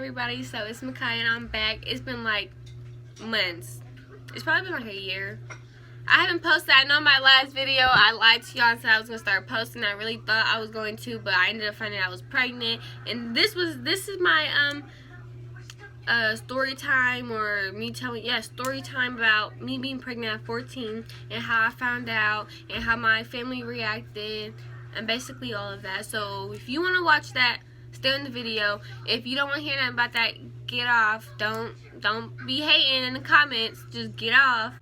everybody, so it's Makai and I'm back. It's been like months. It's probably been like a year. I haven't posted. I know my last video I lied to y'all and said I was gonna start posting. I really thought I was going to, but I ended up finding out I was pregnant. And this is my story time, or me telling story time about me being pregnant at 14 and how I found out and how my family reacted and basically all of that. So if you want to watch that, stay in the video. If you don't want to hear nothing about that, get off. Don't be hating in the comments. Just get off.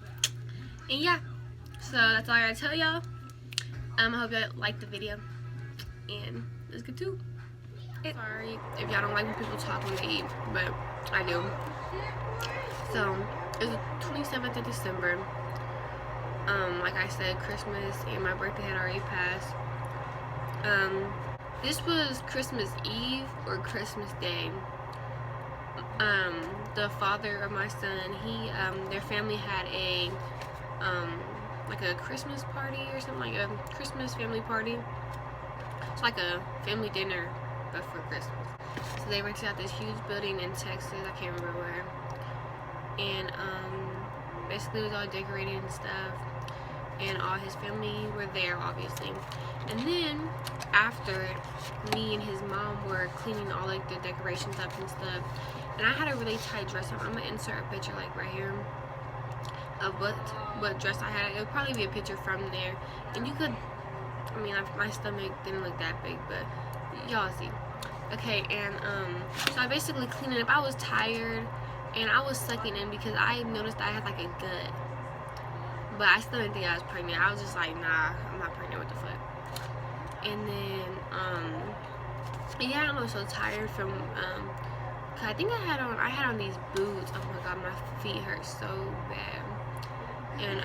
And yeah, so that's all I gotta tell y'all. I hope y'all like the video, and let's get to it. Sorry if y'all don't like when people talk when they eat, but I do. So it's the 27th of December. Like I said, Christmas and my birthday had already passed. This was Christmas Eve or Christmas Day. The father of my son, their family had a like a Christmas party or something, like a Christmas family party. It's like a family dinner, but for Christmas. So they rented out this huge building in Texas, I can't remember where. And basically it was all decorated and stuff. And all his family were there, obviously. And then after, me and his mom were cleaning all like the decorations up and stuff. And I had a really tight dress on. I'm gonna insert a picture like right here of what dress I had. It would probably be a picture from there, and you could, I mean, my stomach didn't look that big, but y'all see. Okay, and so I basically cleaned it up. I was tired and I was sucking in because I noticed I had like a gut, but I still didn't think I was pregnant. I was just like, nah, I'm not pregnant, what the fuck. And then yeah, I was so tired from cause I think I had on these boots. Oh my god, my feet hurt so bad. And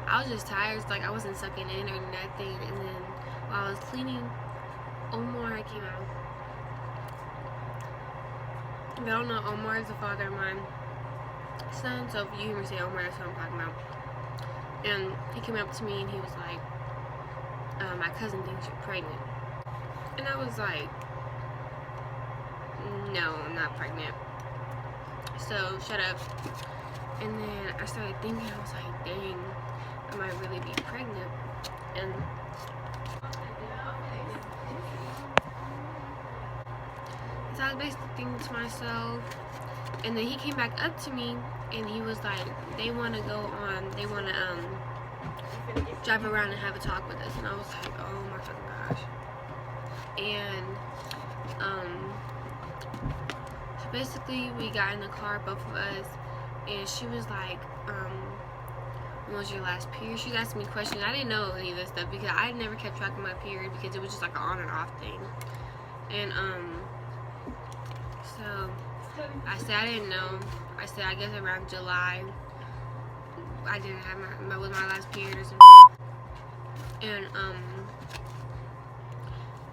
I was just tired. It's like I wasn't sucking in or nothing. And then while I was cleaning, Omar came out. If y'all don't know, Omar is the father of my son. So if you hear me say Omar, that's what I'm talking about. And he came up to me and he was like, my cousin thinks you're pregnant. And I was like, no, I'm not pregnant. So shut up. And then I started thinking, I was like, dang, I might really be pregnant. And so I was basically thinking to myself, and then he came back up to me and he was like, they want to drive around and have a talk with us. And I was like, oh my fucking gosh. And so basically we got in the car, both of us, and she was like, when was your last period? She was asking me questions. I didn't know any of this stuff because I never kept track of my period because it was just like an on and off thing. And so I said I didn't know. I said I guess around July I didn't have my last period or some shit. And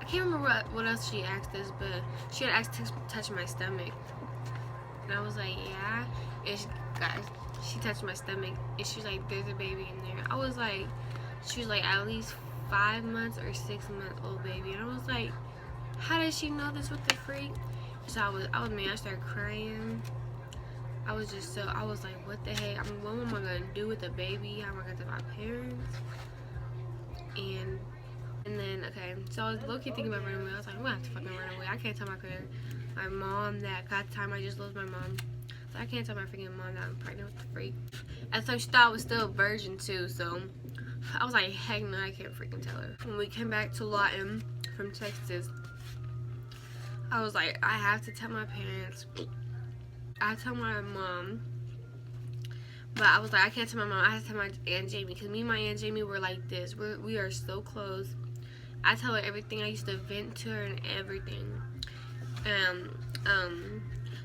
I can't remember what else she asked us, but she had asked to touch my stomach. And I was like, yeah. And she touched my stomach and she was like, there's a baby in there. I was like, she was like, at least 5 months or 6 month old baby. And I was like, how did she know this, with the freak? So I was mad. I started crying. I was like, what the heck? I mean, what am I gonna do with the baby? How am I gonna tell my parents? And then, okay, so I was low-key thinking about running away. I was like, I'm gonna have to fucking run away. I can't tell my mom that. At the time I just lost my mom. So I can't tell my freaking mom that I'm pregnant with the freak. At the time she thought I was still a virgin too, so I was like, heck no, I can't freaking tell her. When we came back to Lawton from Texas, I was like, I have to tell my parents. I tell my mom. But I was like, I can't tell my mom. I have to tell my Aunt Jamie, because me and my Aunt Jamie were like this. We are so close. I tell her everything. I used to vent to her and everything.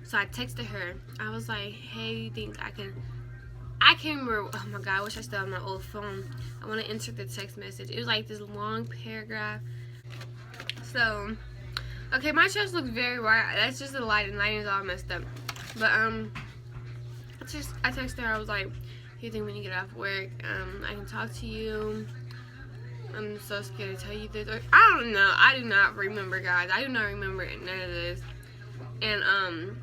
So I texted her. I was like, hey, you think I can't remember. Oh my god, I wish I still had my old phone. I want to insert the text message. It was like this long paragraph. So, okay, my chest looks very white. That's just the lighting. The lighting is all messed up. But I texted her. I was like, you think when you get off work, I can talk to you? I'm so scared to tell you this. I don't know. I do not remember, guys. I do not remember none of this. And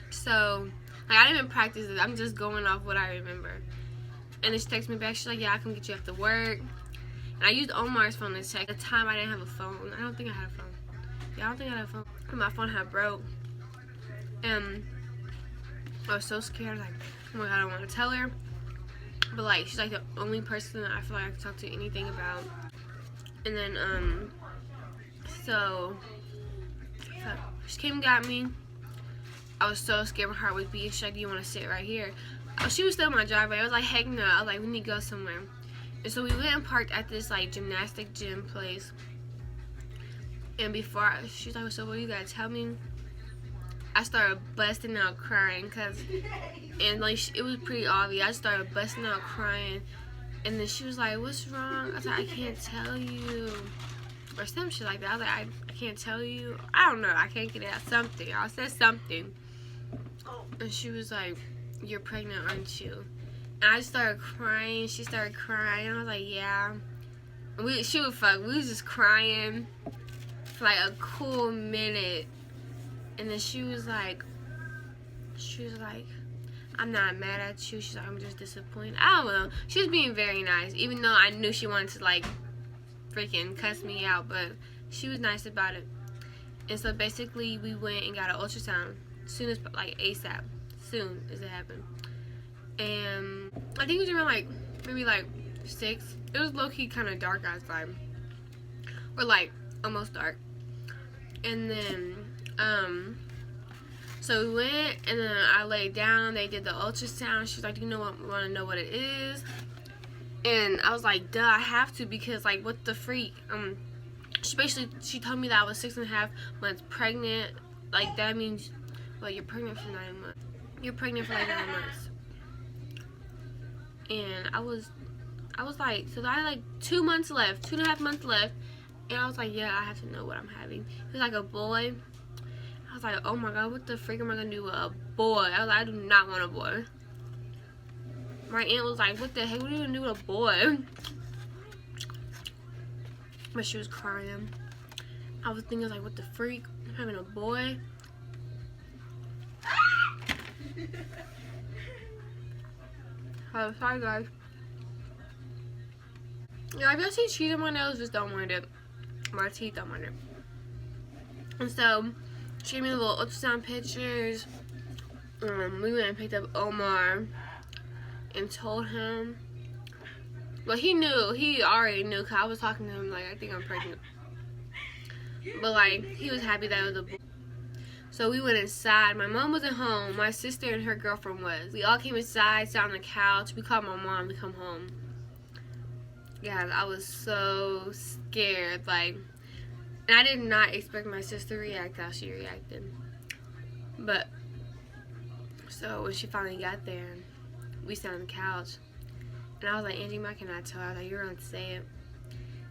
so like I didn't even practice it. I'm just going off what I remember. And then she texted me back. She's like, yeah, I can get you after work. And I used Omar's phone to check. At the time, I didn't have a phone. I don't think I had a phone. Yeah, I don't think I had a phone. My phone had broke. And I was so scared. I was like, oh my God, I don't want to tell her. But like, she's like the only person that I feel like I can talk to anything about. And then, so she came and got me. I was so scared. My heart was beating. She's like, do you want to sit right here? She was still in my driveway. I was like, heck no. I was like, we need to go somewhere. And so we went and parked at this like gymnastic gym place. And before she's like, so what you gotta tell me? I started busting out crying and like it was pretty obvious. I started busting out crying, and then she was like, what's wrong? I was like, I can't tell you, or some shit like that. I was like, I can't tell you. I don't know. I can't get it out. Something. I said something, and she was like, you're pregnant, aren't you? And I started crying. She started crying. I was like, yeah. She was fuck. We was just crying for like a cool minute. And then she was like, I'm not mad at you. She's like, I'm just disappointed. I don't know. She was being very nice, even though I knew she wanted to like freaking cuss me out, but she was nice about it. And so basically we went and got an ultrasound soon as like ASAP, soon as it happened. And I think it was around like maybe like 6. It was low key kind of dark outside, or like almost dark. And then so we went, and then I laid down. They did the ultrasound. She's like, do you know what? Want to know what it is? And I was like, duh, I have to, because like, what the freak? She told me that I was 6.5 months pregnant. Like that means, well, you're pregnant for 9 months. You're pregnant for like 9 months. And I was like, so I had like 2 months left, 2.5 months left. And I was like, yeah, I have to know what I'm having. It was like a boy. I was like, oh my God, what the freak am I gonna do with a boy? I was like, I do not want a boy. My aunt was like, what the heck, what are you gonna do with a boy? But she was crying. I was thinking, like, what the freak? I'm having a boy. Oh, sorry guys. Yeah, if y'all see cheese on my nose, just don't mind it. My teeth don't mind it. And so she gave me the little ultrasound pictures. We went and picked up Omar and told him. Well, he knew. He already knew, because I was talking to him like, I think I'm pregnant. But like, he was happy that it was a boy. So we went inside. My mom wasn't home. My sister and her girlfriend was. We all came inside, sat on the couch. We called my mom to come home. Yeah, I was so scared. Like, and I did not expect my sister to react how she reacted. But, so when she finally got there, we sat on the couch. And I was like, Angie, I cannot tell her. I was like, you're going to say it.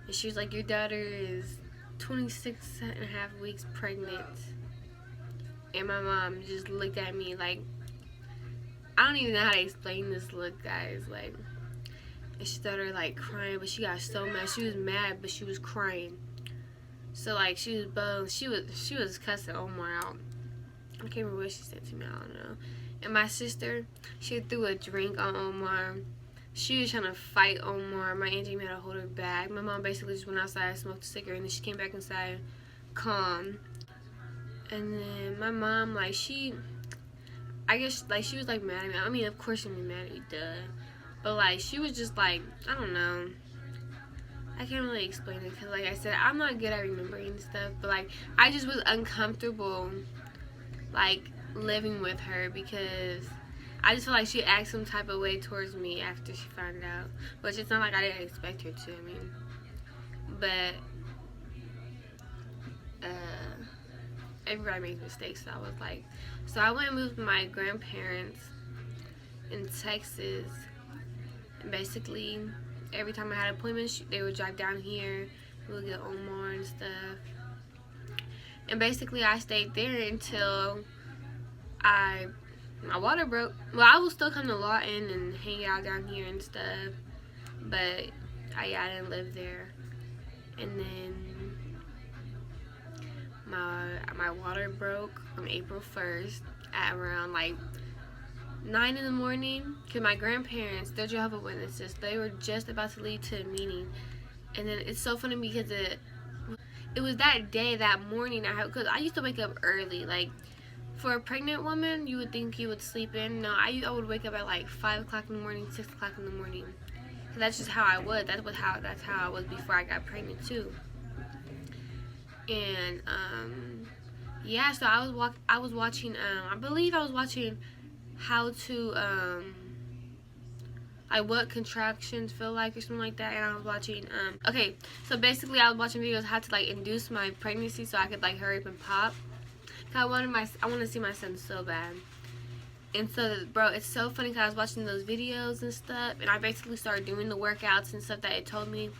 And she was like, your daughter is 26.5 weeks pregnant. And my mom just looked at me like, I don't even know how to explain this look, guys. Like, and she started like crying, but she got so mad. She was mad, but she was crying. So like, she was both. She was cussing Omar out. I can't remember what she said to me. I don't know. And my sister, she threw a drink on Omar. She was trying to fight Omar. My auntie had to hold her back. My mom basically just went outside, smoked a cigarette, and then she came back inside, calm. And then my mom, like, I guess, like, she was, like, mad at me. I mean, of course she was mad at me, duh. But, like, she was just, like, I don't know. I can't really explain it, because, like I said, I'm not good at remembering stuff. But, like, I just was uncomfortable, like, living with her, because I just feel like she acted some type of way towards me after she found out. Which it's not like I didn't expect her to, I mean. But, everybody makes mistakes, so I was like, so I went and moved with my grandparents in Texas, and basically every time I had appointments, they would drive down here, we would get Omar and stuff, and basically I stayed there until my water broke. Well, I would still come to Lawton and hang out down here and stuff, but I didn't live there. And then my water broke on April 1st at around like 9 in the morning, because my grandparents, they're Jehovah's Witnesses, they were just about to leave to a meeting. And then it's so funny because it was that day, that morning, because I used to wake up early. Like, for a pregnant woman, you would think you would sleep in. No, I would wake up at like 5 o'clock in the morning, 6 o'clock in the morning. And that's just how I was. That's how I was before I got pregnant too. And yeah, so I was watching I believe I was watching how to like what contractions feel like or something like that, and I was watching okay, so basically I was watching videos how to like induce my pregnancy so I could like hurry up and pop. Cause I want to see my son so bad. And so, bro, it's so funny because I was watching those videos and stuff, and I basically started doing the workouts and stuff that it told me.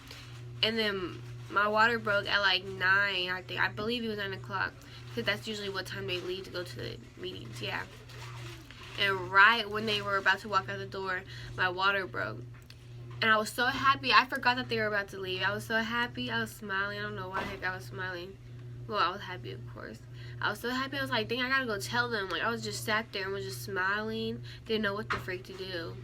And then my water broke at like 9, I believe it was 9 o'clock, because that's usually what time they leave to go to the meetings, yeah. And right when they were about to walk out the door, my water broke. And I was so happy. I forgot that they were about to leave. I was so happy. I was smiling. I don't know why the heck I was smiling. Well, I was happy, of course. I was so happy. I was like, dang, I gotta go tell them. Like, I was just sat there and was just smiling. Didn't know what the freak to do.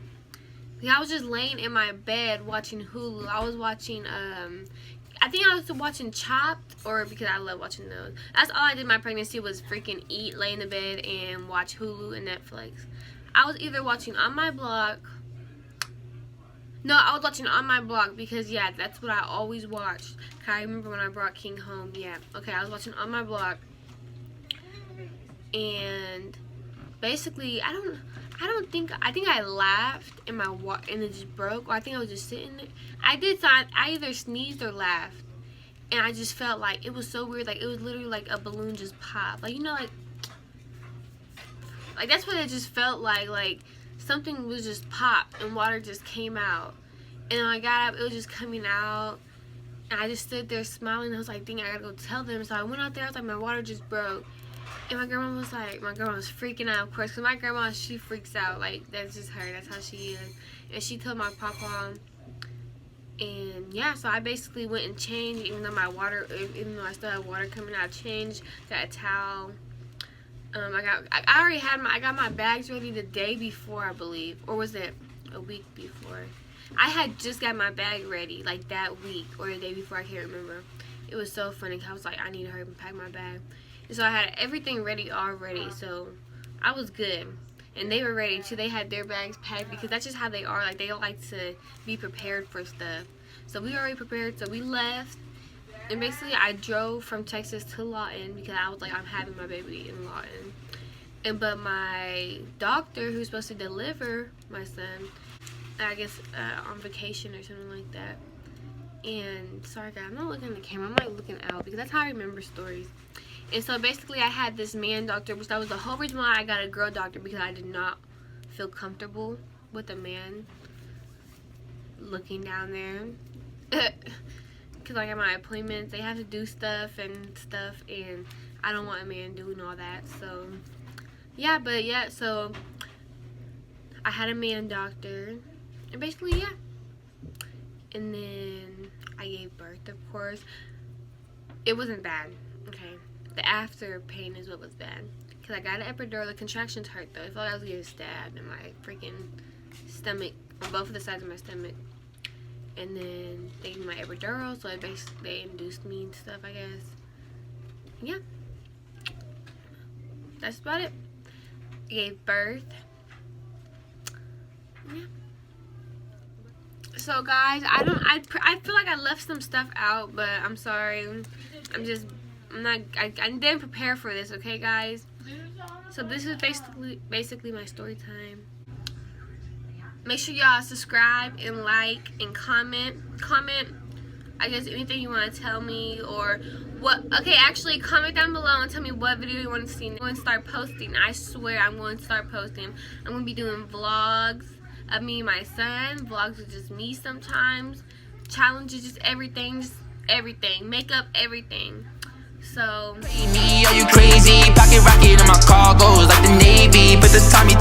Like, I was just laying in my bed watching Hulu. I was watching, I think I was watching Chopped, or because I love watching those. That's all I did in my pregnancy was freaking eat, lay in the bed, and watch Hulu and Netflix. I was either watching On My Block. No, I was watching On My Block because, yeah, that's what I always watched. I remember when I brought King home. Yeah, okay, I was watching On My Block. And basically, I think I laughed and and it just broke, or I think I was just sitting there. I either sneezed or laughed, and I just felt like it was so weird. Like, it was literally like a balloon just popped. Like, you know, like that's what it just felt like. Like something was just popped and water just came out. And when I got up, it was just coming out, and I just stood there smiling. I was like, dang, I gotta go tell them. So I went out there. I was like, my water just broke. And my grandma was freaking out, of course, because my grandma, she freaks out. Like, that's just her. That's how she is. And she told my papa. And yeah, so I basically went and changed, even though I still had water coming out. I changed, got a towel. I got my bags ready the day before, I believe, or was it a week before? I had just got my bag ready like that week or the day before. I can't remember. It was so funny. I was like, I need to hurry up and pack my bag. And so I had everything ready already, so I was good. And they were ready too. They had their bags packed because that's just how they are. Like, they like to be prepared for stuff. So we already prepared. So we left. And basically, I drove from Texas to Lawton because I was like, I'm having my baby in Lawton. But my doctor, who's supposed to deliver my son, I guess on vacation or something like that. And sorry guys, I'm not looking at the camera. I'm like looking out because that's how I remember stories. And so basically, I had this man doctor, which that was the whole reason why I got a girl doctor, because I did not feel comfortable with a man looking down there. Because like at my appointments, they have to do stuff, and I don't want a man doing all that. So yeah, so I had a man doctor, and basically, yeah. And then I gave birth, of course. It wasn't bad, okay? The after pain is what was bad. Because I got an epidural. The contractions hurt, though. I felt like I was getting stabbed in my freaking stomach, on both of the sides of my stomach. And then they gave me my epidural, so they induced me and stuff, I guess. Yeah. That's about it. I gave birth. Yeah. So guys, I feel like I left some stuff out, but I'm sorry. I didn't prepare for this, okay guys? So this is basically my story time. Make sure y'all subscribe and like and comment, I guess, anything you want to tell me, or what. Okay, actually comment down below and tell me what video you want to see. I'm going to start posting. I swear I'm going to start posting. I'm going to be doing vlogs of me and my son, vlogs with just me sometimes, challenges, just everything, makeup, everything. So, are you crazy? Pocket rocket on my car goes like the Navy. Put the Tommy